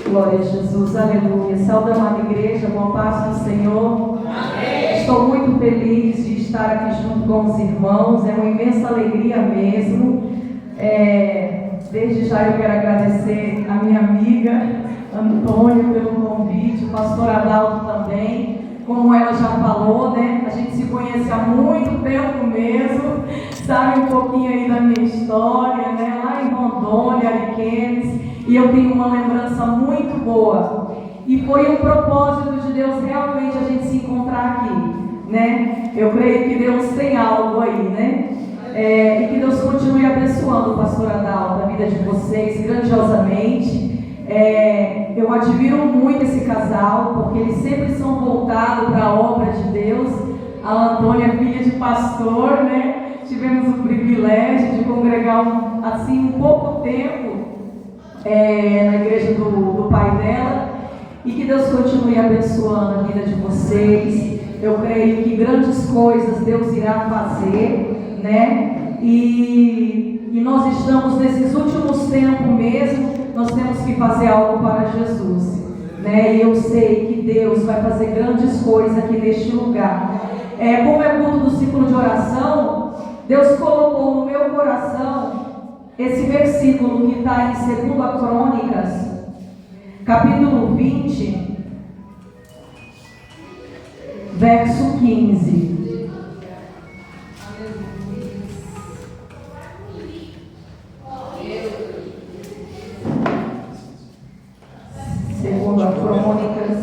Glória a Jesus, aleluia. Saúde, amada igreja, boa paz do Senhor. Amém. Estou muito feliz de estar aqui junto com os irmãos, é uma imensa alegria mesmo. Desde já eu quero agradecer a minha amiga Antônia pelo convite, o pastor Adalto também. Como ela já falou, né? A gente se conhece há muito tempo mesmo, sabe um pouquinho aí da minha história, né? Lá em Rondônia, Ariquemes, e eu tenho uma lembrança muito boa. E foi um propósito de Deus realmente a gente se encontrar aqui, né? Eu creio que Deus tem algo aí, né? E que Deus continue abençoando o pastor Adalto, a vida de vocês grandiosamente. Eu admiro muito esse casal, porque eles sempre são voltados para a obra de Deus. A Antônia é filha de pastor, né? Tivemos o privilégio de congregar um pouco tempo na igreja do pai dela. E que Deus continue abençoando a vida de vocês. Eu creio que grandes coisas Deus irá fazer, né? E nós estamos nesses últimos tempos mesmo. Nós temos que fazer algo para Jesus, né? E eu sei que Deus vai fazer grandes coisas aqui neste lugar. Como é culto do ciclo de oração, Deus colocou no meu coração esse versículo que está em 2 Crônicas, capítulo 20, verso 15. Segundo a Crônicas,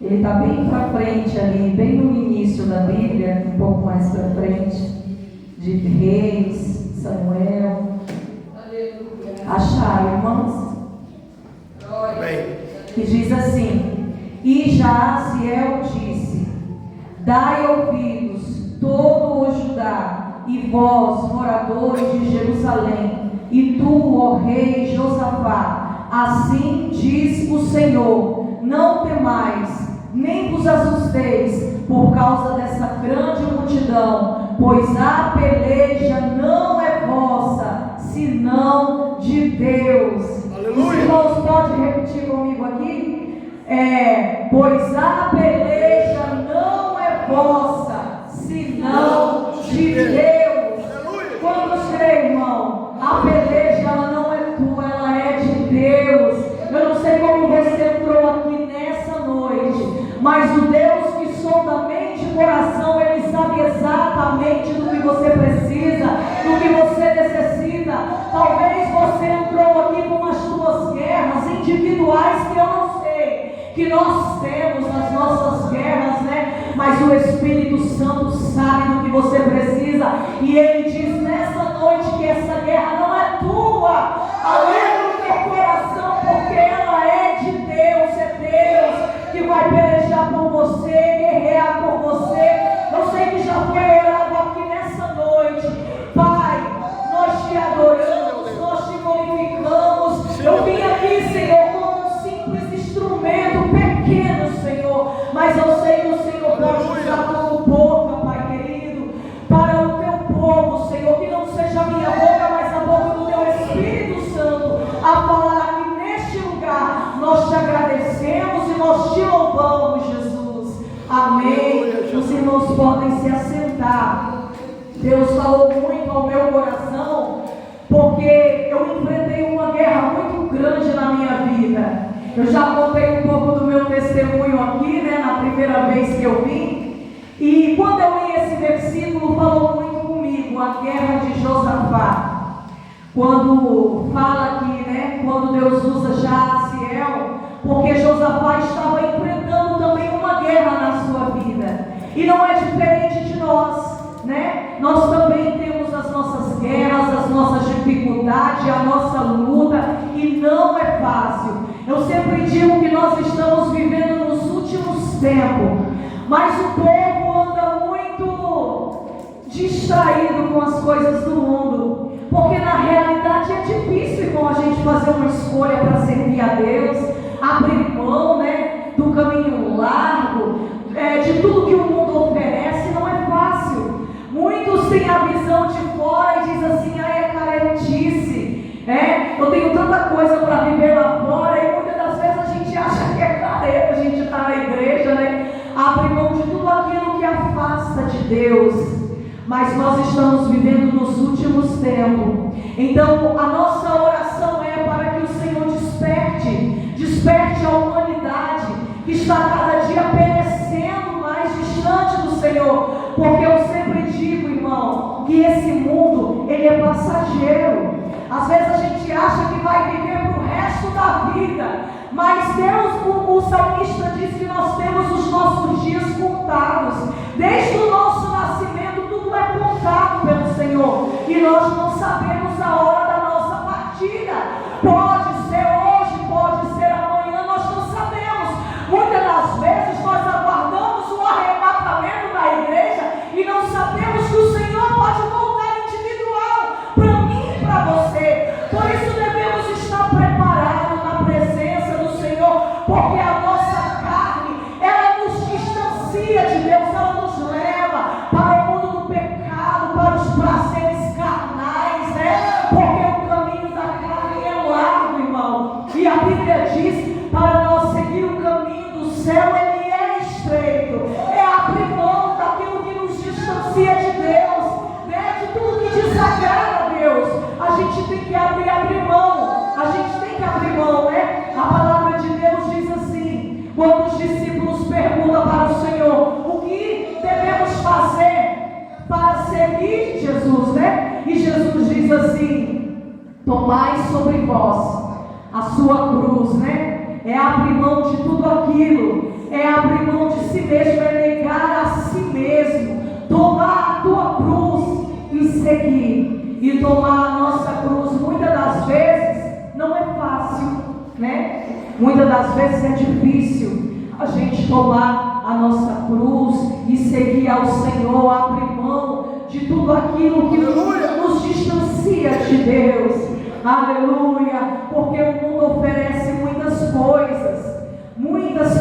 ele está bem para frente ali, bem no início da Bíblia, um pouco mais para frente, de Reis, Samuel. Acharam, irmãos? Que diz assim: E Jaziel disse: Dai ouvidos, todo o Judá, e vós, moradores de Jerusalém, e tu, ó rei Josafá, assim diz o Senhor: não temais, nem vos assusteis por causa dessa grande multidão, pois a peleja não é vossa, senão de Deus. Aleluia. Os irmãos podem repetir comigo aqui? Pois a peleja não é vossa, senão de Deus. Aleluia. Quantos creem, irmão? A peleja ela não é tua, ela é de Deus. Eu não sei como você entrou aqui nessa noite, mas o Deus que sonda mente e coração, Ele sabe exatamente do que você precisa, do que você necessita. Talvez você entrou aqui com as suas guerras individuais que eu não sei, que nós temos nas nossas guerras, né? Mas o Espírito Santo sabe do que você precisa, e Ele diz nessa noite que essa guerra não é tua. Aleluia no teu coração, porque ela é de Deus. É Deus que vai pelejar por você, guerrear por você. Eu sei que já foi orado aqui nessa noite. Pai, nós te adoramos, nós te glorificamos. Eu vim aqui, Senhor, como um simples instrumento pequeno, Senhor, mas eu sei que o Senhor pode usar como boca, Pai querido, para o teu povo, Senhor, que não seja a minha boca, mas a boca do teu Espírito Santo a falar aqui neste lugar. Nós te agradecemos e nós te louvamos, Jesus. Amém. Os irmãos podem se assentar. Deus falou muito ao meu coração, porque eu enfrentei uma guerra muito grande na minha vida. Eu já contei um pouco do meu testemunho aqui, né, na primeira vez que eu vim. E quando eu li esse versículo, falou muito comigo, a guerra de Josafá. Quando fala aqui, né, quando Deus usa Jaziel, porque Josafá estava enfrentando também uma guerra na sua vida. E não é diferente de nós, né? Nós também temos as nossas guerras, as nossas dificuldades, a nossa luta, e não é fácil. Eu sempre digo que nós estamos vivendo nos últimos tempos, mas o povo anda muito distraído com as coisas do mundo, porque na realidade é difícil, irmão, a gente fazer uma escolha para servir a Deus, abrir mão, né, do caminho largo, de tudo que o mundo oferece. Não é fácil. Muitos têm a visão de fora e dizem assim: é caretice, eu tenho tanta coisa para viver lá fora, e muitas das Deus, mas nós estamos vivendo nos últimos tempos. Então a nossa oração é para que o Senhor desperte a humanidade que está cada dia perecendo mais distante do Senhor, porque eu sempre digo, irmão, que esse mundo, ele é passageiro. Às vezes a gente acha que vai viver para o resto da vida, mas Deus, o salmista diz que nós temos os nossos dias contados. Desde o nosso nascimento tudo é contado pelo Senhor, e nós não sabemos a hora da nossa partida. Pode ser hoje, pode ser amanhã, nós não sabemos. Muitas das vezes nós aguardamos o arrebatamento da igreja e não sabemos que o Senhor pode voltar individual para mim e para você. Por isso devemos estar preparados na presença do Senhor, porque a nossa carne, ela nos distancia de Deus, ela nos leva para o mundo do pecado, para os prazeres carnais, né? Porque o caminho da carne é largo, irmão, e a Bíblia diz para nós seguir o caminho do céu, ele é estreito. É abrir mão daquilo que nos distancia de Deus, né? De tudo que desagrada a Deus. A gente tem que abrir mão. A gente tem que abrir mão, né? A palavra de Deus diz assim, quando os discípulos perguntam para o Senhor o que devemos fazer para seguir Jesus, né? E Jesus diz assim: tomai sobre vós a sua cruz, né? É abrir mão de tudo aquilo, é abrir mão de si mesmo, é negar a si mesmo, tomar a tua cruz e seguir. E tomar a nossa cruz, muitas das vezes, não é fácil, né? Muitas das vezes é difícil a gente tomar a nossa cruz e seguir ao Senhor, abrir mão de tudo aquilo que nos distancia de Deus. Aleluia, porque o mundo oferece muitas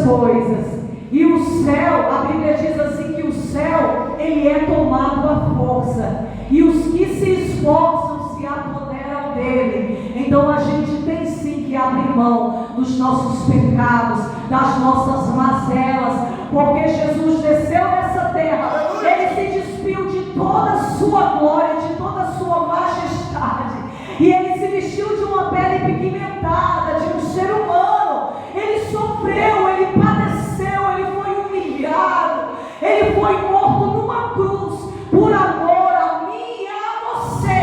coisas, e o céu, a Bíblia diz assim que o céu, ele é tomado à força, e os que se esforçam se apoderam dele. Então a gente tem sim que abrir mão dos nossos pecados, das nossas mazelas, porque Jesus desceu nessa terra, ele se despiu de toda a sua glória, de toda a sua majestade, e ele se vestiu de uma pele pigmentada, de um ser humano. Ele sofreu, ele padeceu, ele foi humilhado, ele foi morto numa cruz por amor a mim e a você.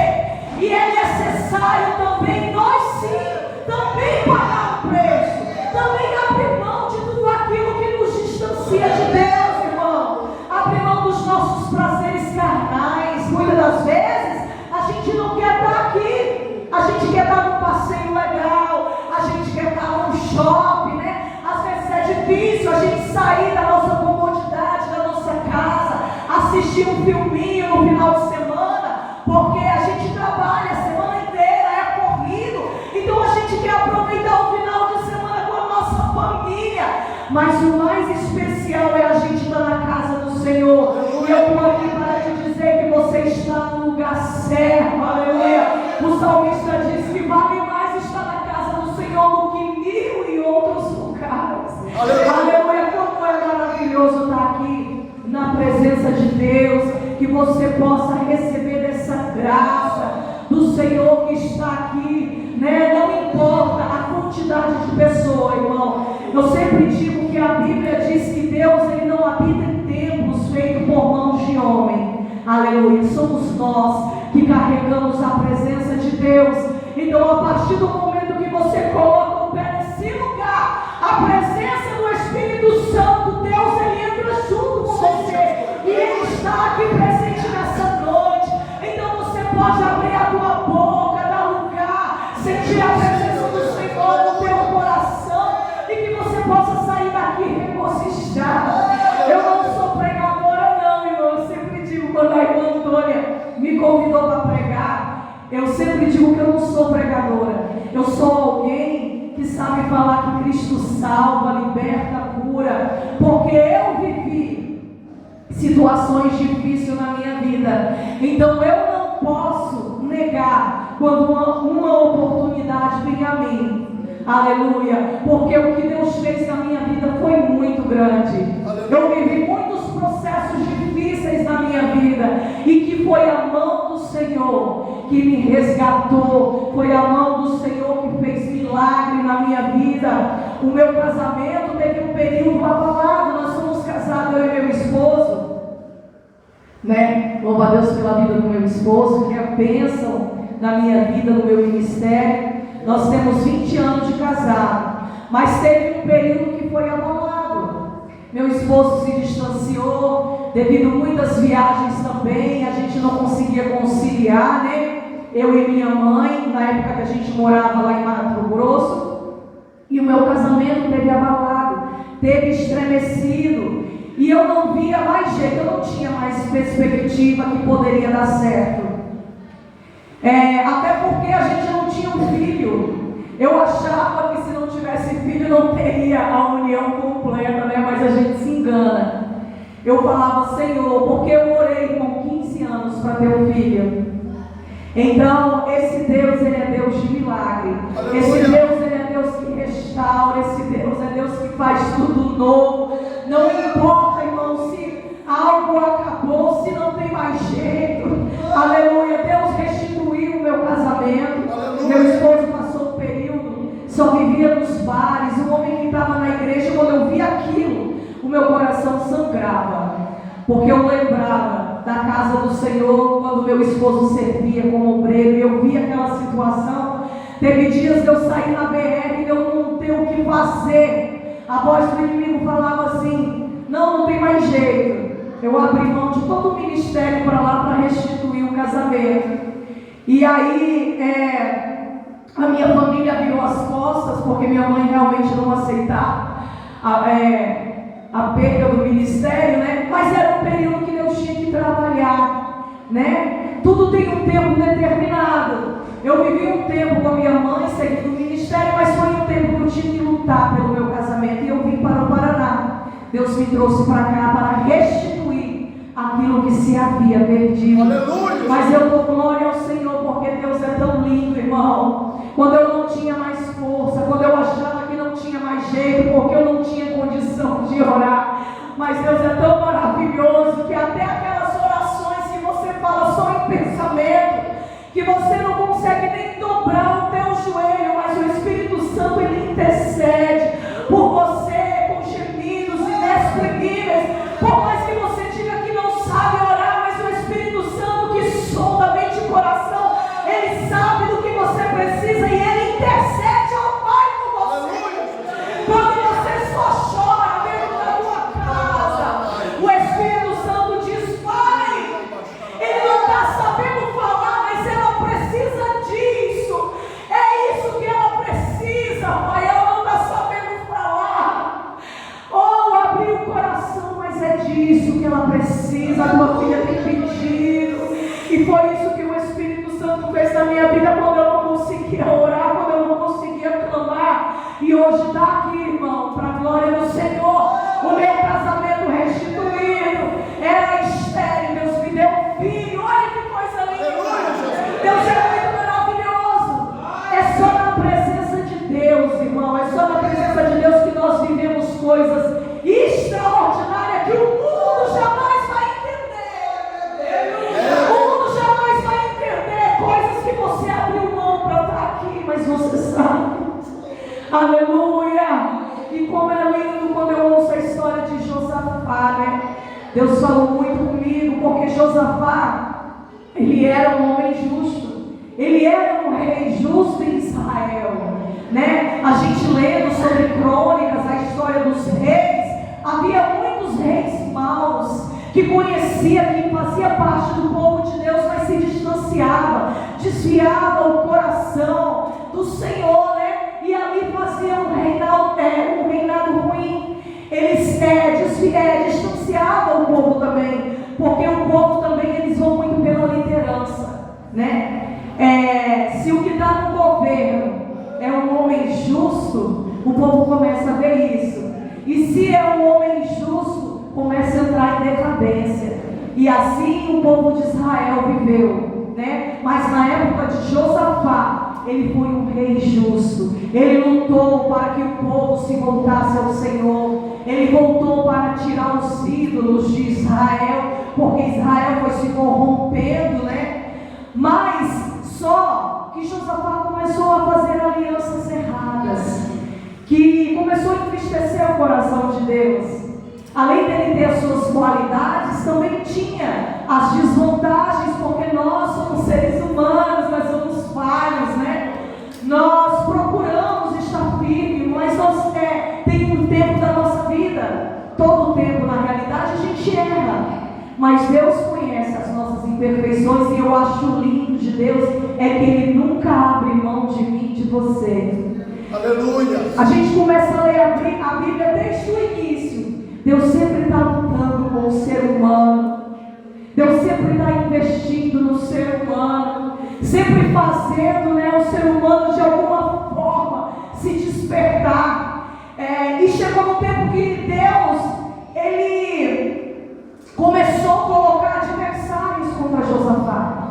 E é necessário também nós sim, também pagar o preço, também abrir mão de tudo aquilo que nos distancia de Deus, irmão. Abrir mão dos nossos prazeres carnais. Muitas das vezes a gente não quer estar aqui, a gente quer estar num passeio legal, a gente quer estar num shopping, né? Às vezes é difícil a gente sair da nossa comodidade, da nossa casa, assistir um filminho no final de semana, porque a gente trabalha a semana inteira, é corrido, então a gente quer aproveitar o final de semana com a nossa família, mas o mais especial é a gente estar na casa do Senhor. E eu estou aqui para te dizer que você está no lugar certo, aleluia. O salmista diz que vale mais estar na casa do Senhor do que 1000 e outros lugares. Aleluia, como é maravilhoso estar aqui na presença de Deus, que você possa receber dessa graça do Senhor que está aqui, né? Não importa a quantidade de pessoas, irmão. Eu sempre digo que a Bíblia diz que Deus, ele não habita em templos feitos por mãos de homem. Aleluia, somos nós que carregamos a presença de Deus. Então, a partir do momento que você coloca o pé nesse lugar, a presença do Espírito Santo, Deus, ele entra junto com você, e ele está aqui presente nessa noite. Então você pode abrir a tua boca, dar lugar, sentir a presença do Senhor no teu coração, e que você possa sair daqui regozijado. Eu não sou pregadora não, irmão. Eu sempre digo, quando a irmã Antônia me convidou para pregar, eu sempre digo que eu não sou pregadora. Eu sou alguém que sabe falar que Cristo salva, liberta, cura, porque eu vivi situações difíceis na minha vida. Então eu não posso negar quando uma oportunidade vem a mim. Aleluia, porque o que Deus fez na minha vida foi muito grande. Eu vivi muitos processos difíceis na minha minha vida, e que foi a mão do Senhor que me resgatou, foi a mão do Senhor que fez milagre na minha vida. O meu casamento teve um período abalado. Nós somos casados, eu e meu esposo, né? Louva a Deus pela vida do meu esposo, que é a bênção na minha vida, no meu ministério. Nós temos 20 anos de casado, mas teve um período que foi abalado. Meu esposo se distanciou devido a muitas viagens também. A gente não conseguia conciliar, né? Eu e minha mãe, na época que a gente morava lá em Mato Grosso, e o meu casamento teve abalado, teve estremecido, e eu não via mais jeito, eu não tinha mais perspectiva que poderia dar certo. Até porque a gente não tinha um filho. Eu achava que se não tivesse filho não teria a união completa, né? Mas a gente se engana. Eu falava, Senhor, porque eu orei com 15 anos para ter um filho. Então, esse Deus, Ele é Deus de milagre. Aleluia. Esse Deus, Ele é Deus que restaura. Esse Deus é Deus que faz tudo novo. Não importa, irmão, se algo acabou, se não tem mais jeito. Aleluia. Deus restituiu o meu casamento. Aleluia. Meu esposo passou um período, só vivia nos bares. Um homem que estava na igreja, quando eu via aquilo, o meu coração sangrava. Porque eu lembrava da casa do Senhor, quando meu esposo servia como obreiro, e eu via aquela situação. Teve dias que eu saí na BR e eu não tenho o que fazer. A voz do inimigo falava assim, não tem mais jeito. Eu abri mão de todo o ministério para lá para restituir o casamento. E aí a minha família virou as costas, porque minha mãe realmente não aceitava a perda do ministério, né? Mas era um período que Deus tinha que trabalhar, né? Tudo tem um tempo determinado. Eu vivi um tempo com a minha mãe seguindo o ministério, mas foi um tempo que eu tinha que lutar pelo meu casamento, e eu vim para o Paraná. Deus me trouxe para cá para restituir aquilo que se havia perdido. Aleluia. Mas eu dou glória ao Senhor, porque Deus é tão lindo, irmão. Quando eu não tinha mais força, quando eu achava que não tinha mais jeito, porque eu não tinha condição de orar, mas Deus é tão maravilhoso que até aquelas orações que você fala só em pensamento, que você não consegue nem dobrar o teu joelho, mas o Espírito Santo, Ele intercede por você com gemidos inexprimíveis. Por mais que você diga que não sabe orar, mas o Espírito Santo que sonda mente e coração, Ele sabe do que você precisa e Ele intercede ao Pai por você. Quando você só chora dentro da tua casa, o Espírito Santo diz, Pai, ele não está sabendo falar, mas ela precisa disso. É isso que ela precisa, Pai. Ela não está sabendo falar. Oh, abriu o coração, mas é disso que ela precisa. A tua filha tem pedido. E foi isso que o Espírito Santo fez na minha vida quando eu não conseguia orar, quando eu não conseguia clamar. E hoje está aqui, irmão, para a glória do Senhor. O meu casamento restituído. Era estéril, Deus me deu um filho. Olha que coisa linda. Deus é muito maravilhoso. É só na presença de Deus, irmão. É só na presença de Deus que nós vivemos coisas extraordinárias que o mundo jamais vai entender. O mundo jamais vai entender coisas que você abriu mão para estar aqui, mas você sabe. Aleluia! E como é lindo quando eu ouço a história de Josafá, né? Deus falou muito comigo, porque Josafá, ele era um homem justo. Ele era um rei justo em Israel, né? A gente lendo sobre crônicas, a história dos reis, havia muitos reis maus, que conhecia, que fazia parte do povo de Deus, mas se distanciava, desviava o coração do Senhor, né? E ali fazia um reinado ruim. Eles distanciavam o povo também, porque o povo também, eles vão muito pela liderança, né? Se o que está no governo é um homem justo, o povo começa a ver isso. E se é um homem justo, começa a entrar em decadência. E assim o povo de Israel viveu, né? Mas na época de Josafá, ele foi um rei justo. Ele lutou para que o povo se voltasse ao Senhor. Ele voltou para tirar os ídolos de Israel, porque Israel foi se corrompendo, né? Mas só que Josafá começou a fazer alianças erradas, que começou a entristecer o coração de Deus. Além dele ter as suas qualidades, também tinha as desvantagens, porque nós somos seres humanos, nós somos falhos, né? Nós procuramos estar firmes, mas tem um tempo da nossa vida, todo o tempo na realidade a gente erra, mas Deus conhece as nossas imperfeições, e eu acho lindo de Deus é que Ele nunca abre mão de mim e de você. Aleluia! A gente começa a ler a Bíblia desde o início. Deus sempre está lutando com o ser humano. Deus sempre está investindo no ser humano, sempre fazendo, né, o ser humano de alguma forma se despertar. E chegou um tempo que Deus, Ele começou a colocar adversários contra Josafá,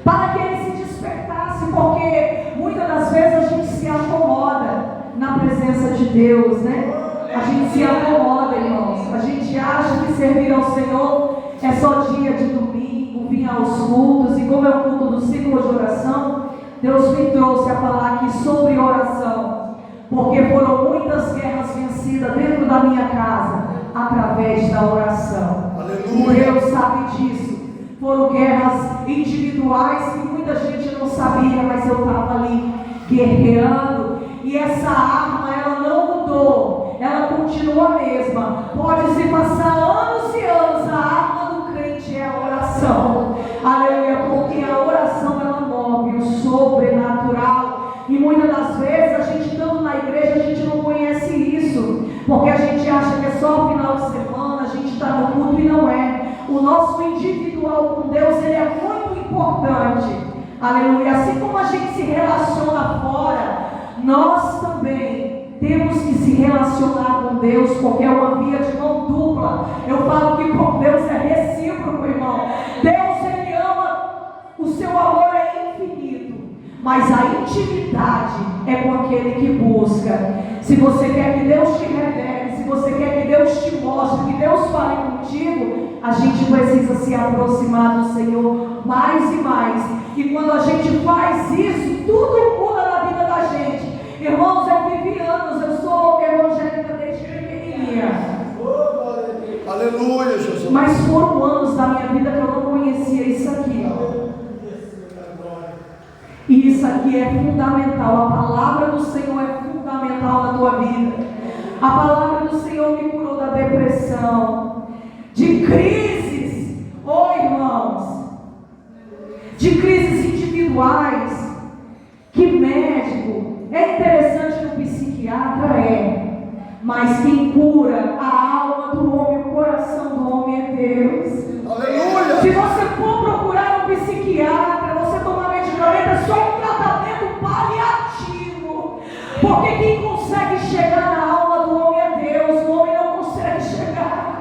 para que ele se despertasse, porque muitas das vezes a gente se acomoda na presença de Deus, né? A gente se acomoda, irmãos. A gente acha que servir ao Senhor é só dia de domingo, vir aos cultos. E como é o culto do ciclo de oração, Deus me trouxe a falar aqui sobre oração, porque foram muitas guerras vencidas dentro da minha casa através da oração. Aleluia. Deus sabe disso. Foram guerras individuais que muita gente não sabia, mas eu estava ali guerreando, e essa arma ela não mudou, ela continua a mesma. Pode-se passar anos e anos, a arma do crente é a oração. Aleluia, porque a oração ela move o sobrenatural, e muitas das vezes a gente estando na igreja, a gente não conhece isso, porque a gente acha que é só o final de semana, a gente está no culto, e não é. O nosso individual com Deus, ele é muito importante. Aleluia. Assim como a gente se relaciona fora, nós também temos que se relacionar com Deus, porque é uma via de mão dupla. Eu falo que com Deus é recíproco, irmão. Deus, Ele ama, o seu amor é infinito, mas a intimidade é com aquele que busca. Se você quer que Deus te revele, se você quer que Deus te mostre, que Deus fale contigo, a gente precisa se aproximar do Senhor mais e mais. E quando a gente faz isso, tudo muda na vida da gente. Irmãos, eu vivi anos, eu sou evangélica desde pequenininha. Aleluia, Jesus. Mas foram anos da minha vida que eu não conhecia isso aqui. E isso aqui é fundamental. A palavra do Senhor é fundamental na tua vida. A palavra do Senhor me curou da depressão, de crises, irmãos, de crises individuais, que médico, é interessante no psiquiatra, mas quem cura a alma do homem, o coração do homem é Deus. Aleluia! Se você for procurar um psiquiatra, você tomar medicamento, é só um tratamento paliativo, porque quem consegue chegar na alma do homem é Deus, o homem não consegue chegar.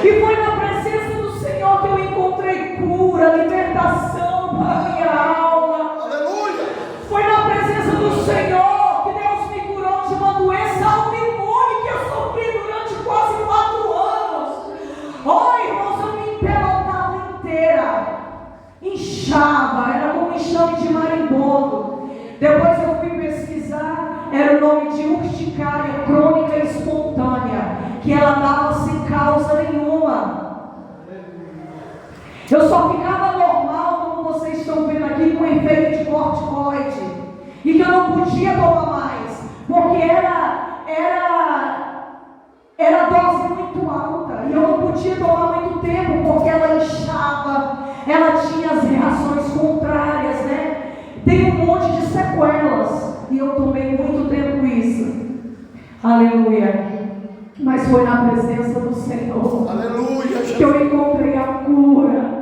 E foi na presença do Senhor que eu encontrei cura, libertação para a minha alma. Aleluia! Foi na presença do Senhor que Deus me curou de uma doença autoimune que eu sofri durante quase 4 anos. Irmãos, eu me empelotava inteira, inchava, era como enxame de marimbondo. Depois eu fui pesquisar, era o nome de urticária crônica espontânea, que ela dava sem causa nenhuma. Eu só ficava normal, como vocês estão vendo aqui, com efeito de corticoide, e que eu não podia tomar mais, porque era dose muito alta, e eu não podia tomar muito tempo, porque ela inchava, ela tinha as reações contrárias, né? Tem um monte de sequelas, e eu tomei muito tempo isso. Aleluia. Mas foi na presença do Senhor, aleluia, que eu encontrei a cura.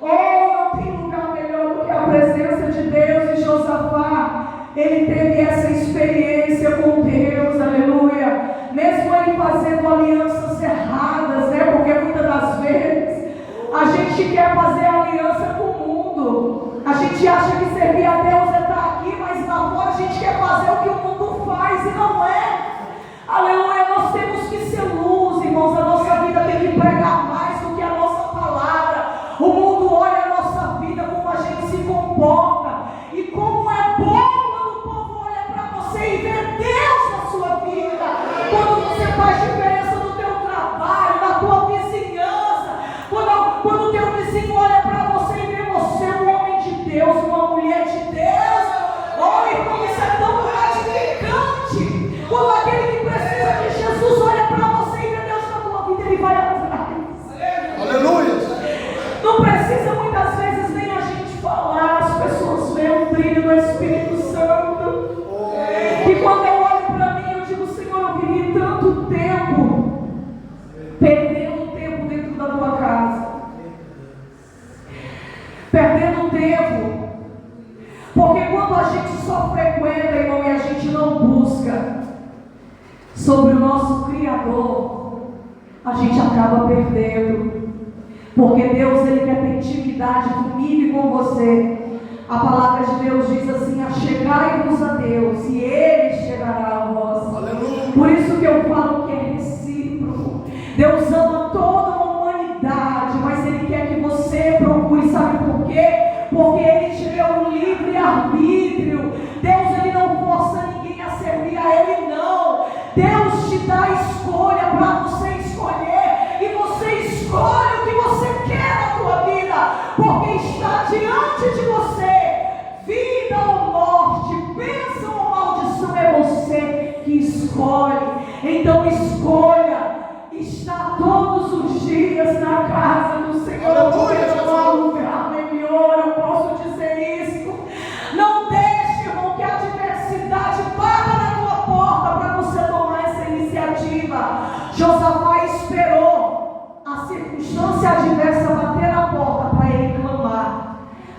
Não tem lugar melhor do que a presença de Deus. E Josafá, ele teve essa experiência com Deus, aleluia. Mesmo ele fazendo alianças erradas, né? Porque muitas das vezes a gente quer fazer aliança com o mundo. A gente acha que servir a Deus é estar aqui, mas lá fora a gente quer fazer o que o sobre o nosso Criador, a gente acaba perdendo. Porque Deus, Ele quer ter intimidade comigo e com você. A palavra de Deus diz assim: achegai-vos a Deus e Ele chegará a vós. Aleluia. Por isso que eu falo que é recíproco. Deus ama toda a humanidade, mas Ele quer que você procure. Sabe por quê? Porque Ele te deu um livre arbítrio. Deus, Ele não força ninguém a servir a Ele, não. Deus te dá a escolha para você escolher, e você escolhe o que você quer na tua vida, porque está diante de você vida ou morte, bênção ou maldição. É você que escolhe. Então escolha estar todos os dias na casa do Senhor, porque não há lugar melhor. Eu posso dizer isso. Não deixe, irmão, que a adversidade bata na tua porta para você tomar essa iniciativa. Josafá esperou a circunstância adversa bater na porta para ele clamar,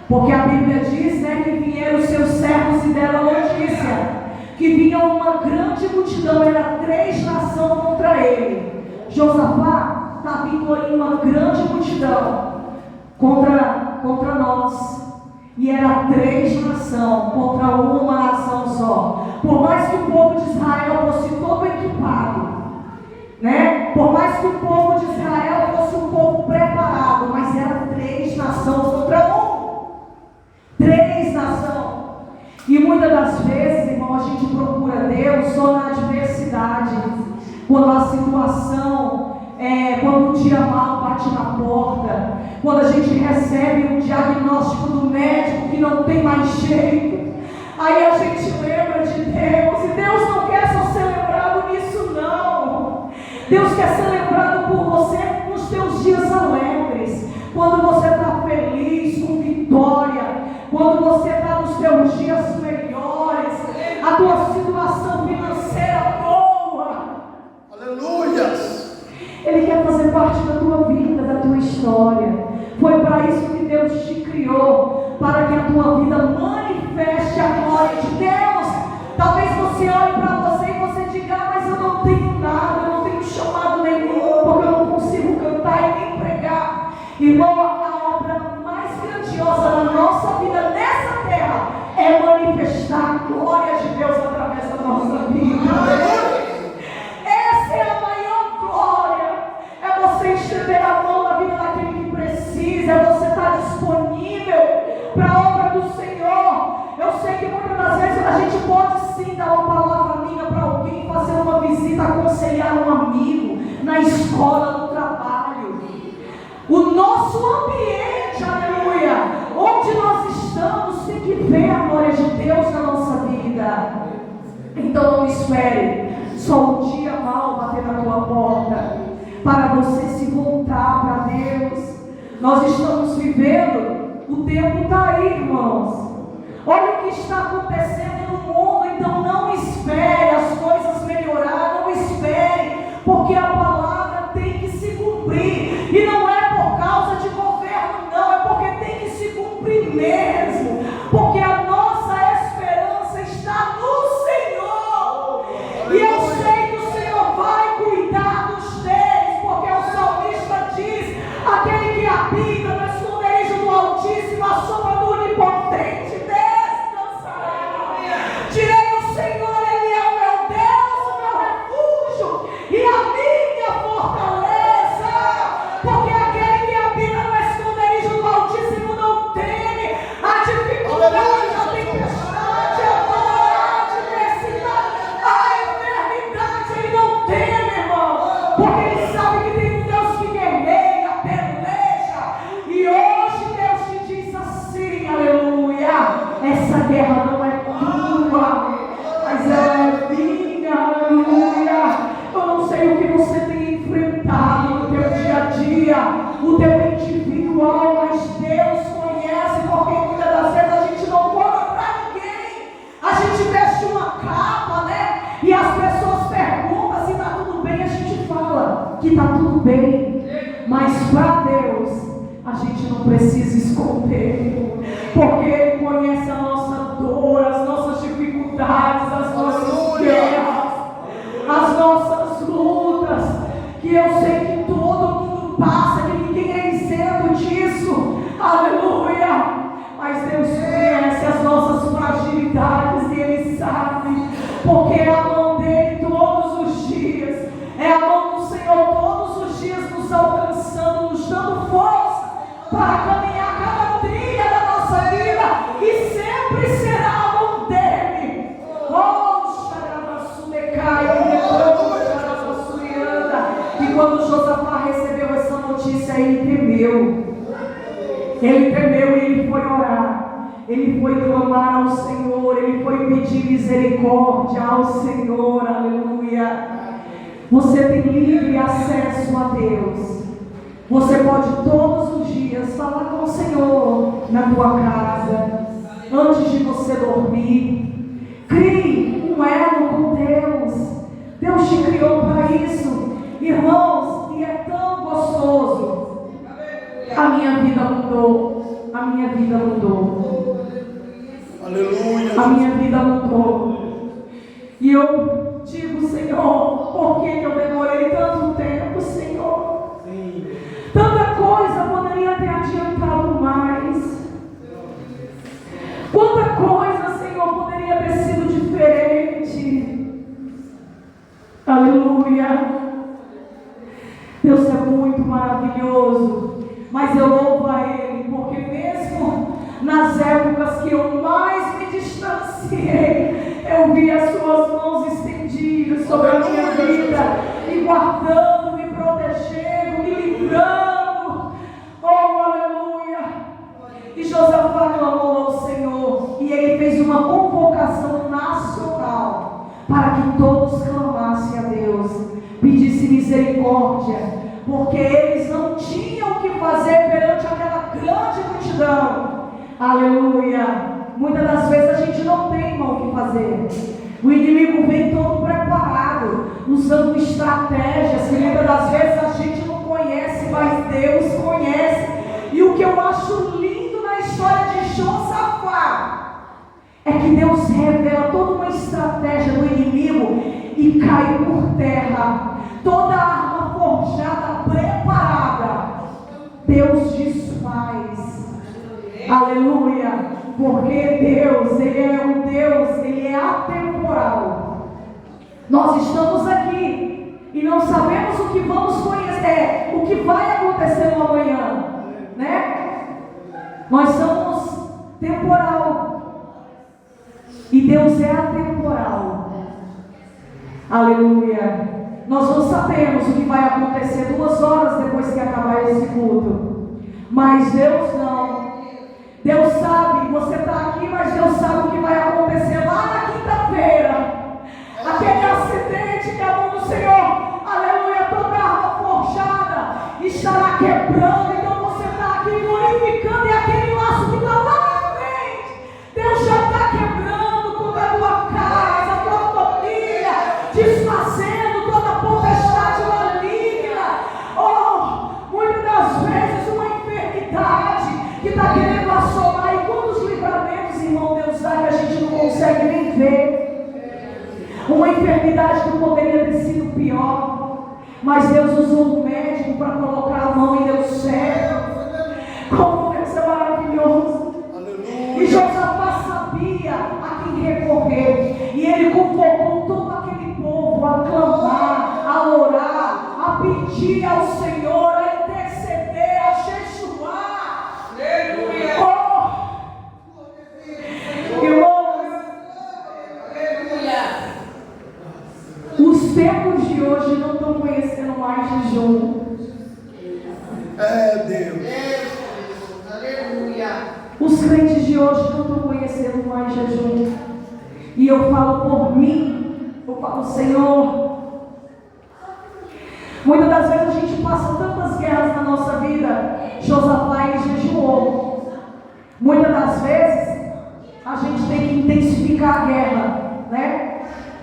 porque a Bíblia diz, né, que vieram os seus servos e deram a notícia que vinha uma grande multidão, era 3 nações contra ele. Josafá está vindo aí uma grande multidão contra nós, e era 3 nações contra uma nação só. Por mais que o povo de Israel fosse todo equipado, né? Por mais que o povo de Israel fosse um povo preparado, mas era 3 nações contra 3 nações. E muitas das vezes, irmão, a gente procura Deus só na adversidade, quando a situação, quando o dia mal bate na porta, quando a gente recebe um diagnóstico do médico que não tem mais jeito. Aí a gente lembra de Deus, e Deus não quer só ser lembrado nisso, não. Deus quer ser lembrado por você nos teus dias alegres, quando você está feliz, com vitória, quando você está nos teus dias melhores, a tua situação financeira boa. Aleluia! Ele quer fazer parte da tua vida, da tua história. Foi para isso que Deus te criou, para que a tua vida manifeste a glória de Deus. Talvez você olhe para você e você diga: ah, mas eu não tenho nada, eu não tenho chamado nenhum, porque eu não consigo cantar e nem pregar. Irmão, a obra mais grandiosa na nossa vida nessa terra é manifestar a glória de Deus através da nossa vida. Essa é a maior glória. É você estender a mão na vida daquele que precisa, é você estar disponível para a obra do Senhor. Eu sei que muitas das vezes a gente pode sim dar uma palavra amiga para alguém, fazer uma visita, aconselhar um amigo na escola, no trabalho. O nosso ambiente, aleluia, onde nós estamos, tem que ver a glória de Deus na nossa vida. Então não espere só um dia mal bater na tua porta para você se voltar para Deus. Nós estamos vivendo, o tempo está aí, irmãos. Olha o que está acontecendo no mundo. Então não espere as coisas melhorar, não espere, porque a palavra tem que se cumprir. E não é por causa de governo, não, é porque tem que se cumprir mesmo, porque a nossa esperança está no Senhor. E eu sei que o Senhor vai cuidar dos teus, porque o salmista diz: aquele que habita no esconderijo do Altíssimo, a sombra do Onipotente descansará. Direi: o Senhor, Ele é o meu Deus, o meu refúgio e a minha fortaleza, porque aquele que habita no esconderijo do Altíssimo não teme a dificuldade, a tempestade, a dor, a adversidade, a enfermidade. Ele não teme, irmão, porque ele sabe que tem um Deus que guerreia, peleja. E hoje Deus te diz assim, aleluia: essa guerra não é tua, mas ela é minha, aleluia. Eu não sei o que você tem enfrentado no teu dia a dia, o teu individual, mas Deus conhece, porque muitas das vezes a gente não conta para ninguém. A gente veste uma capa, né? E as pessoas perguntam se está tudo bem, a gente fala que está tudo bem, mas para Deus a gente não precisa esconder, porque Ele conhece a nossa dor, as nossas dificuldades, as nossas guerras, as nossas porque é a mão dele todos os dias, é a mão do Senhor todos os dias nos alcançando, nos dando força para caminhar cada trilha da nossa vida, e sempre será a mão dele. Oh, e quando Josafá recebeu essa notícia, ele temeu. Ele temeu e ele foi orar. Ele foi clamar ao Senhor. Ele foi pedir misericórdia ao Senhor. Aleluia. Você tem livre acesso a Deus. Você pode todos os dias falar com o Senhor na tua casa, antes de você dormir. Crie um elo com Deus. Deus te criou para isso, irmãos, e é tão gostoso. A minha vida mudou. A minha vida mudou. Aleluia. A minha vida mudou. E eu digo, Senhor, por que eu demorei tanto tempo, Senhor? Sim. Tanta coisa poderia ter adiantado mais. Quanta coisa, Senhor, poderia ter sido diferente. Aleluia. Deus é muito maravilhoso. Mas eu louvo a Ele, porque mesmo nas épocas que eu mais me distanciei, eu vi as suas mãos estendidas sobre a minha vida, me guardando, me protegendo, me livrando. Oh, aleluia! E Josafá clamou ao Senhor, e ele fez uma convocação nacional para que todos clamassem a Deus, pedissem misericórdia, porque eles não tinham o que fazer perante aquela grande multidão. Aleluia! Muitas das vezes a gente não tem, irmão, o que fazer. O inimigo vem todo preparado, usando estratégias que muitas das vezes a gente não conhece, mas Deus conhece. E o que eu acho lindo na história de Josafá é que Deus revela toda uma estratégia do inimigo e cai por terra. Toda arma forjada, preparada, Deus desfaz. Aleluia. Porque Deus, Ele é um Deus, Ele é atemporal. Nós estamos aqui e não sabemos o que vamos conhecer, o que vai acontecer no amanhã, né? Nós somos temporal e Deus é atemporal. Aleluia. Nós não sabemos o que vai acontecer 2 horas depois que acabar esse culto, mas Deus não. Deus sabe, você está aqui, mas Deus sabe o que vai acontecer lá na quinta-feira. Aquele acidente que a mão do Senhor, aleluia, toda arma forjada estará quebrando. Então você está aqui glorificando, e aquele laço que está lá na frente, Deus já está quebrando toda a tua casa, a tua família, desfazendo toda a potestade maligna. Oh, muitas das vezes uma enfermidade que está querendo assolar, e quantos livramentos, irmão, Deus dá que a gente não consegue nem ver. Uma enfermidade que poderia ter sido pior, mas Deus usou um médico para colocar a mão e deu certo. Como Deus é maravilhoso. Aleluia. E Josafá sabia a quem recorrer, e ele convocou todo aquele povo a clamar, a orar, a pedir ao Senhor, a interceder, a jejuar. Aleluia. Oh, irmãos, aleluia. Os tempos de hoje não estão conhecendo mais jejum. É Deus. Aleluia. Os crentes de hoje não estão conhecendo mais jejum. E eu falo por mim, eu falo, Senhor, muitas das vezes a gente passa tantas guerras na nossa vida. Josafá, ele jejuou. Muitas das vezes a gente tem que intensificar a guerra, né?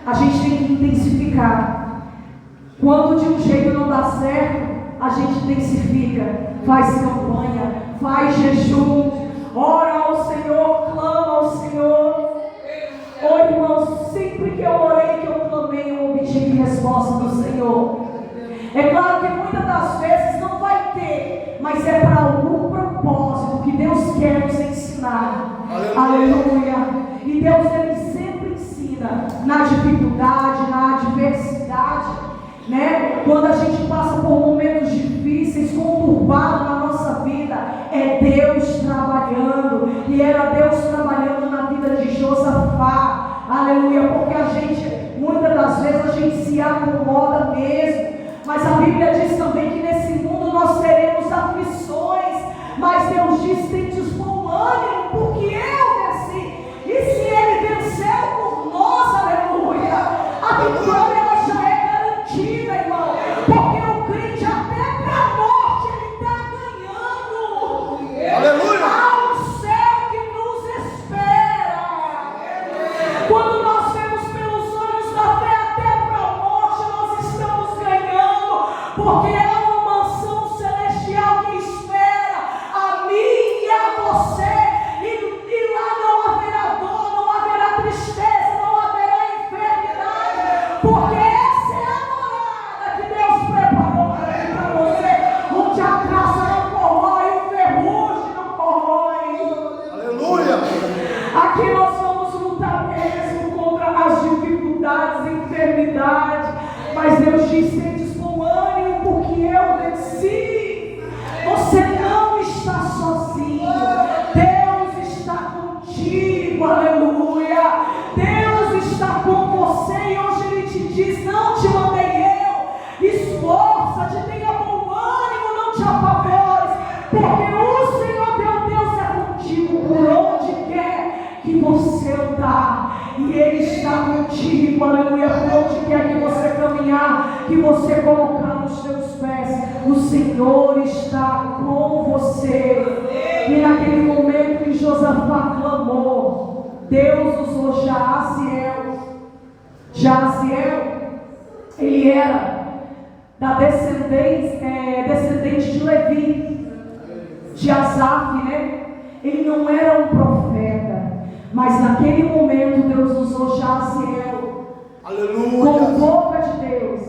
A gente tem que intensificar. Quando de um jeito não dá certo, a gente intensifica, faz campanha, faz jejum, ora ao Senhor, clama ao Senhor. Oh, irmãos, sempre que eu orei, que eu clamei, eu obtive resposta do Senhor. É claro que muitas das vezes não vai ter, mas é para algum propósito que Deus quer nos ensinar. Aleluia. E Deus, Ele sempre ensina na dificuldade, na adversidade, né? Quando a gente passa por momentos difíceis, conturbados na nossa vida, é Deus trabalhando. E era Deus trabalhando na vida de Josafá, aleluia, porque a gente, muitas das vezes, a gente se acomoda mesmo, mas a Bíblia diz também que nesse mundo nós teremos aflições, mas Deus diz: tendes bom ânimo, porque eu venci. E se Ele venceu por nós, aleluia, a vitória ela já é garantida, irmão, porque o crente até para a morte ele está ganhando. Aleluia. Há um céu que nos espera. Quando nós vemos pelos olhos da fé até para a morte, nós estamos ganhando, porque há uma mansão celestial que espera a mim e a você, e lá não haverá dor, não haverá tristeza, não haverá enfermidade, porque essa é a morada que Deus preparou para você, onde a traça não corrói, o ferrugem não corrói. Aleluia. Aqui nós vamos lutar mesmo contra as dificuldades, enfermidades, mas Deus diz: tendes bom ânimo, porque eu venci. Você não está sozinho, Deus está contigo, aleluia. Deus está com você, e hoje Ele te diz: não te mandei eu, esforça-te, tenha bom ânimo, não te apavores, porque o Senhor teu Deus é contigo por onde quer que você andar, e Ele está contigo, aleluia, por onde quer que você caminhar, que você colocar nos seus pés, o Senhor está com você. E naquele momento que Josafá clamou, Deus usou Jaziel. Jaziel, ele era da descendente de Levi, de Asaf, né? Ele não era um profeta, mas naquele momento Deus usou Jaziel, Aleluia. com boca de Deus,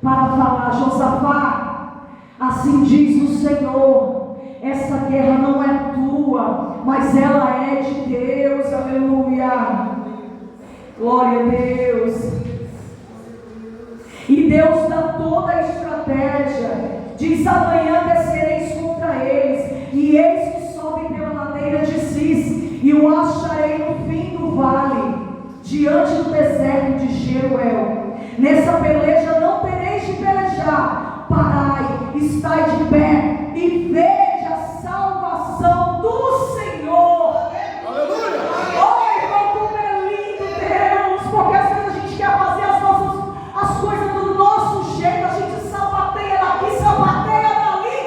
para falar: Josafá, assim diz o Senhor, essa guerra não é tua, mas ela é de Deus, aleluia, glória a Deus. E Deus dá toda a estratégia, diz: amanhã descereis contra eles, e eis que sobem pela ladeira de Cis, e o acharei no fim do vale, diante do deserto de Jeruel. Nessa peleja não tereis de pelejar, parai, estai de pé, e vede a salvação do Senhor. Aleluia. Oh, irmão, como é lindo Deus, porque às vezes a gente quer fazer as coisas do nosso jeito, a gente sapateia daqui, sapateia dali,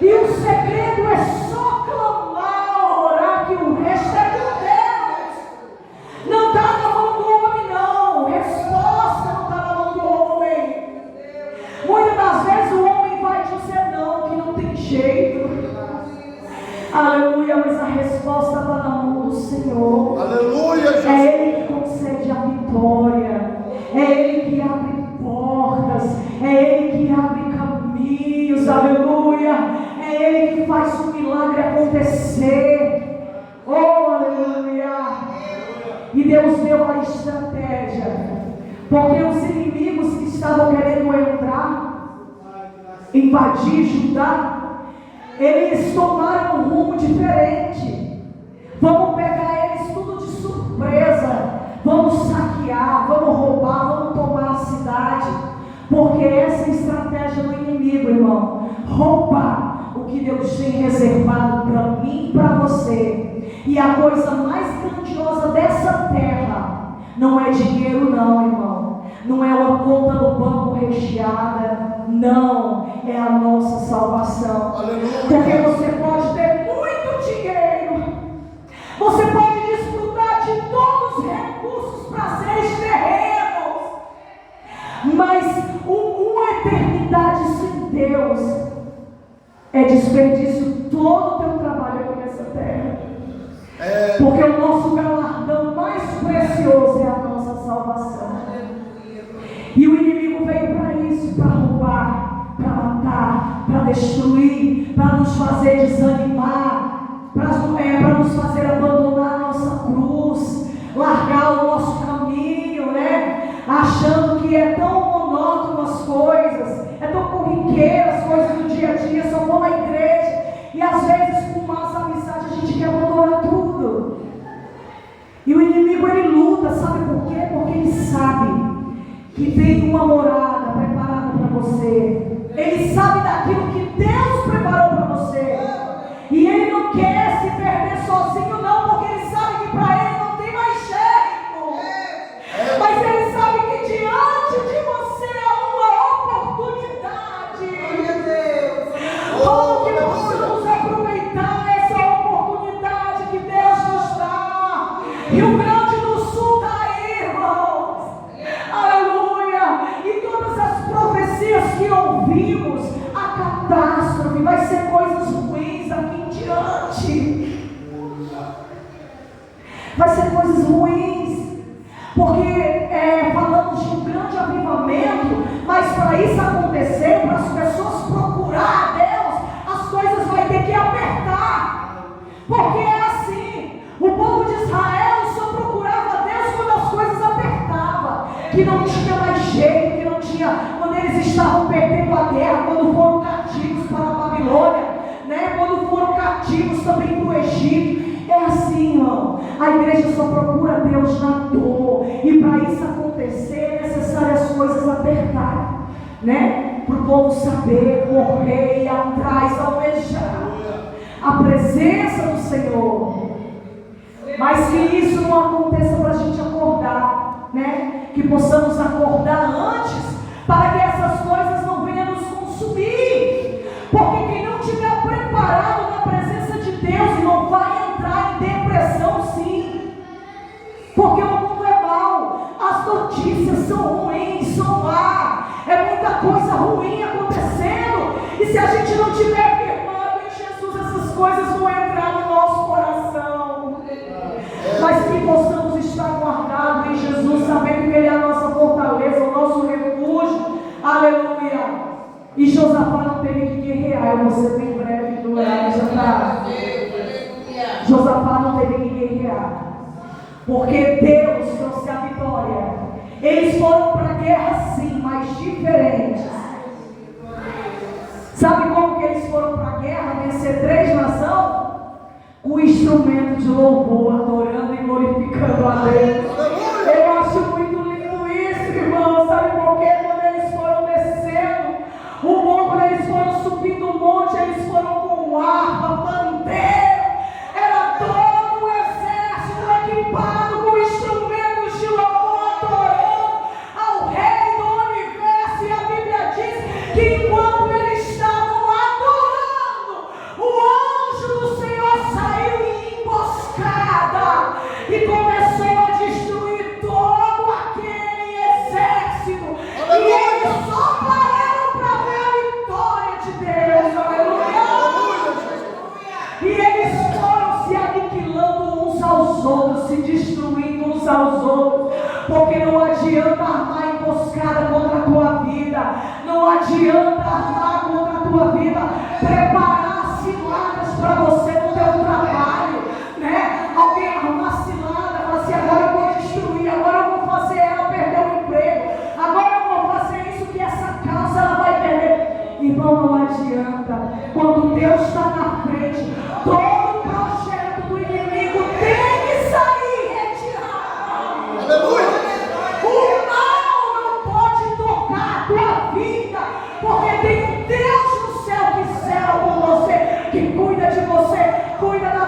e o segredo é só clamar, orar, que o resto é com Deus. Não está na mão do homem, não. Resposta não está na mão do homem. Muitas das vezes o homem vai dizer não, que não tem jeito. Aleluia, mas a resposta está na mão do Senhor. Aleluia, Jesus. É Ele que concede a vitória, é Ele que abre portas, é Ele que abre caminhos, aleluia, é Ele que faz o milagre acontecer. Oh, aleluia. E Deus deu a estratégia, porque os inimigos que estavam querendo entrar, invadir Judá, eles tomaram um rumo diferente. Vamos pegar eles tudo de surpresa, vamos saquear, vamos roubar, vamos tomar a cidade, porque essa é a estratégia do inimigo, irmão: roubar o que Deus tem reservado para mim e para você. E a coisa mais grandiosa dessa terra não é dinheiro, não, irmão, não é uma conta no banco recheada, não, é a nossa salvação. Aleluia. Porque você pode ter muito dinheiro, você pode desfrutar de todos os recursos, prazeres terrenos, mas uma eternidade sem Deus é desperdício todo o teu trabalho aqui nessa terra. Porque o nosso galardão mais precioso é a nossa salvação. E o inimigo veio para isso, para roubar, para matar, para destruir, para nos fazer desanimar, para nos fazer abandonar a nossa cruz, largar o nosso caminho. tem uma morada preparada para você. Ele sabe daquilo que Deus preparou para você. E Ele não quer se perder sozinho não, porque Ele sabe que para Ele não tem mais jeito. Mas Ele sabe que diante de você há uma oportunidade. Oh, que possamos aproveitar essa oportunidade que Deus nos dá. Rio Grande do Sul está aí, irmãos. Aleluia. E todas as profecias que ouvimos, a catástrofe, vai ser coisas ruins aqui em diante. Vai ser coisas ruins. Porque falamos de um grande avivamento, mas para isso acontecer, para as pessoas procurar a Deus, as coisas vai ter que apertar. Porque é assim, o povo de Israel só procurava a Deus quando as coisas apertavam, que não tinha mais jeito, que não tinha, quando eles estavam perdendo a guerra, quando foram cativos para a Babilônia, né? Quando foram cativos também para o Egito. É assim, irmão. A igreja só procura Deus na dor. E para isso acontecer é necessário as coisas apertarem, né? Para o povo saber correr e atrás, almejar a presença do Senhor. Mas que isso não aconteça para a gente acordar, né? Que possamos acordar antes, para que essas coisas não venham nos consumir. Porque quem não estiver preparado na presença de Deus não vai entrar em depressão, sim. Porque o mundo é mau, as notícias são ruins, são má, é muita coisa ruim acontecendo. E se a gente não estiver firmado em Jesus, essas coisas vão entrar no nosso coração. Mas que possamos estar guardados em Jesus, sabendo que Ele é a nossa fortaleza, o nosso refúgio. Aleluia. E Josafá não teve que guerrear. Eu vou ser bem breve no horário, já está. Josafá não teve que guerrear, porque Deus trouxe a vitória. Eles foram para a guerra sim, mas diferentes. Sabe como que eles foram para a guerra vencer 3 nações? Com o instrumento de louvor, adorando e glorificando a Deus. Eu acho muito lindo isso, irmão. Sabe por quê? Quando eles foram descendo o monte, quando eles foram subindo o monte, eles foram com harpa, pandeiro. Era todo o exército equipado com instrumentos de louvor, adorando ao Rei do Universo. E a Bíblia diz que enquanto eles estavam adorando, o anjo do Senhor saiu em emboscada e começou a destruir todo aquele exército. E eles só pararam para ver a vitória de Deus. Aleluia! E eles foram se aniquilando uns aos outros, se destruindo uns aos outros. Porque não adianta armar emboscada contra a tua vida. Não adianta armar contra a tua vida. Preparar ciladas para você no teu trabalho, né? Alguém armar cilada, falar assim: agora eu vou destruir, agora eu vou fazer ela perder o emprego, agora eu vou fazer isso que essa casa ela vai perder. Irmão, não adianta. Quando Deus está na frente, todo projeto do inimigo tem que sair retirado. Aleluia. O mal não pode tocar a tua vida, porque tem um Deus no céu que zela por você, que cuida de você, cuida da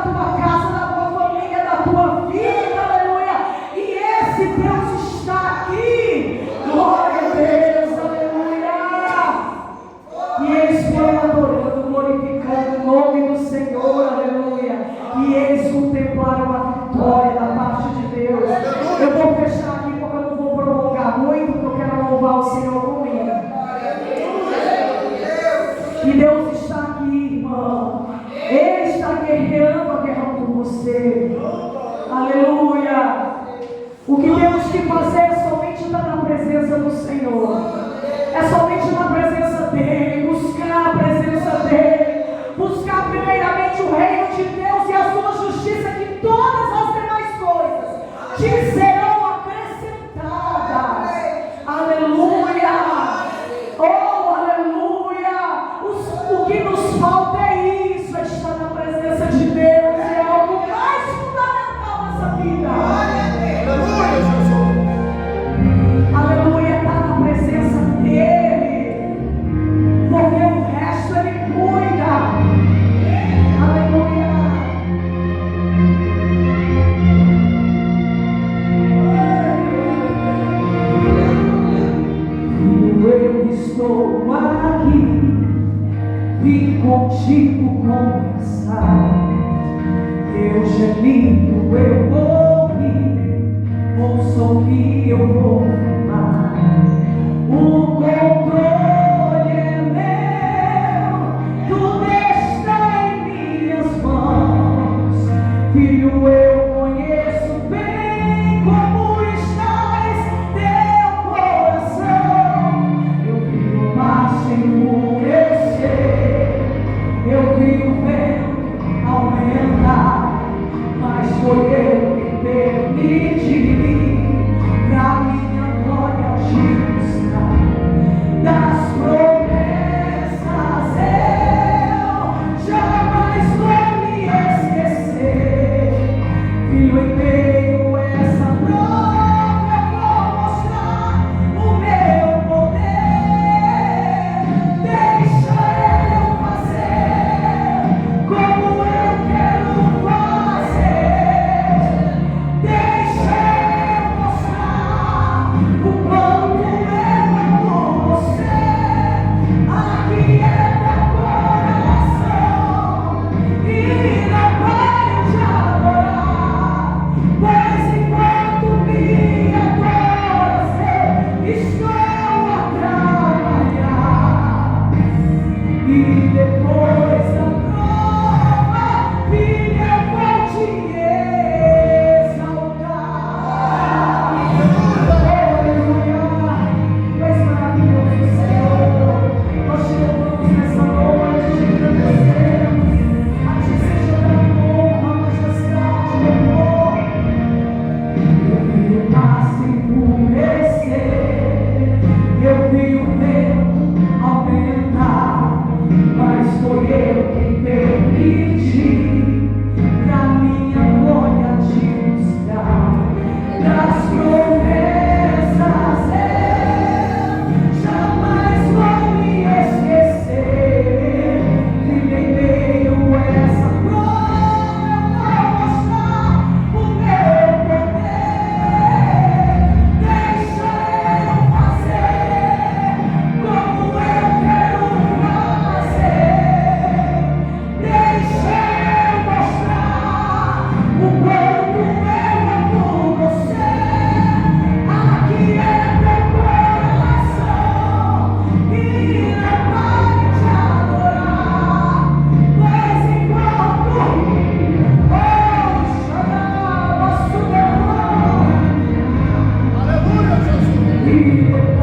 contigo conversar. Teu gemido eu ouvi, ouça o que eu vou falar. O controle é meu, tudo está em minhas mãos. Filho, eu conheço bem como estás teu coração. Eu vi o mar se enfurecer, eu vi o vento aumentar, mas foi eu que permiti pra minha glória te buscar. Das promessas eu jamais vou me esquecer. Filho, em meio a essa prova eu vou mostrar o meu poder. Deixa eu fazer como eu quero fazer. Deixa eu mostrar o quanto eu amo você. Aqui é teu coração e não pare de adorar, pois enquanto me adoras eu estou a trabalhar. E depois da prova, filho, eu vou te exaltar. Aleluia, pois maravilhoso Senhor, nós te louvamos nessa noite, te agradecemos. A ti seja dada honra, majestade, louvor. Eu vi o mar se enfurecer, eu vi o vento aumentar, mas foi eu que permiti pra minha glória te buscar. Das promessas eu jamais vou me esquecer. Filho, em meio a essa prova eu vou mostrar o meu poder. Deixa eu fazer como eu quero fazer. Deixa eu mostrar o quanto eu amo você. Aqui é teu coração e não pare de adorar, pois enquanto chamava sua glória Aleluia, Jesus. e depois